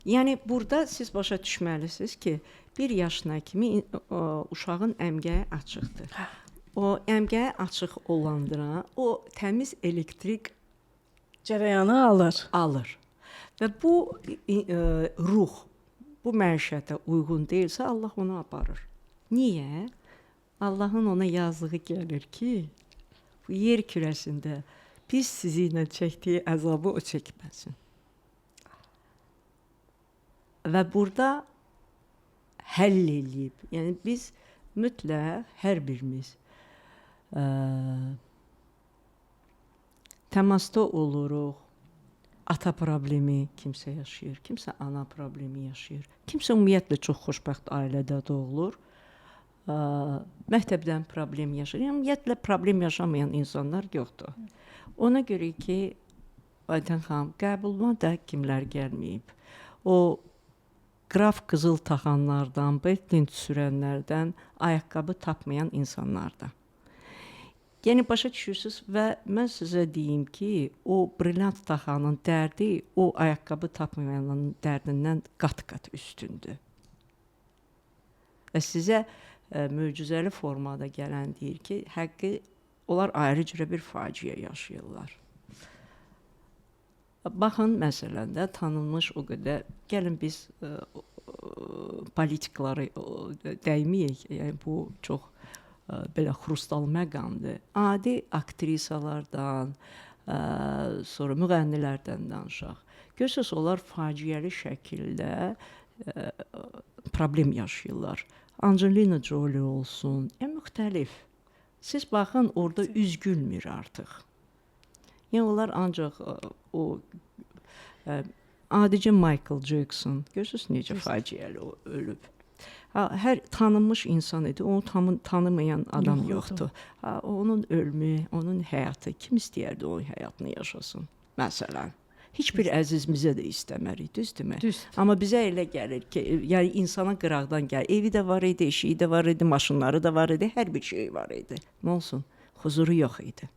Yəni burada siz başa düşməlisiniz ki, 1 yaşına kimi uşağın əmgəyi açıqdır. O əmgəyi açıq olandıra o təmiz elektrik Cərəyanı alır. Və bu ruh bu məişətə uyğun deyilsə Allah onu aparır. Niyə? Allahın ona yazdığı gəlir ki, bu yer kürəsində biz sizinlə çəkdiyi əzabı o çəkməsin. Və burada həll eləyib. Yəni biz mütləq hər birimiz təmasda oluruq. Ata problemi kimsə yaşayır, kimsə ana problemi yaşayır. Kimsə ümumiyyətlə çox xoşbəxt ailədə doğulur. Məktəbdən problem yaşayır. Yəni ümumiyyətlə problem yaşamayan insanlar yoxdur. Ona görə ki, Aydən xanım, qəbuluma da kimlər gəlməyib. O qraf qızıl taxanlardan, Breitling sürənlərdən, ayaqqabı tapmayan insanlardan. Yəni başa düşürsüz və mən sizə deyim ki, o brilyant taxanın dərdi o ayaqqabı tapmayanın dərdindən qat-qat üstündür. Və sizə möcüzəli formada gələn deyir ki, həqqi onlar ayrı cürə bir faciə yaşayırlar. Baxın, məsələn də tanınmış o qədər, gəlin biz politikları dəyməyək, yəni bu çox belə xrustal məqamdır. Adi aktrisalardan, sonra müğənnilərdən danışaq. Görürsünüz, onlar faciəli şəkildə problem yaşayırlar. Angelina Jolie olsun, müxtəlif. Siz baxın, orada üz gülmür artıq. Yəni onlar ancaq o adicə Michael Jackson, görürsünüz necə faciəli o ölüb. Hər tanınmış insan idi, onu tanımayan adam yoxdur. Onun ölümü, onun həyatı, kim istəyərdi onun həyatını yaşasın? Məsələn, heç bir əzizimizə də istəmərik, düzdürmü? Amma bizə elə gəlir ki, yəni insana qıraqdan gəlir. Evi də var idi, eşiyi də var idi, maşınları da var idi, hər bir şey var idi. Nə olsun? Huzuru yox idi.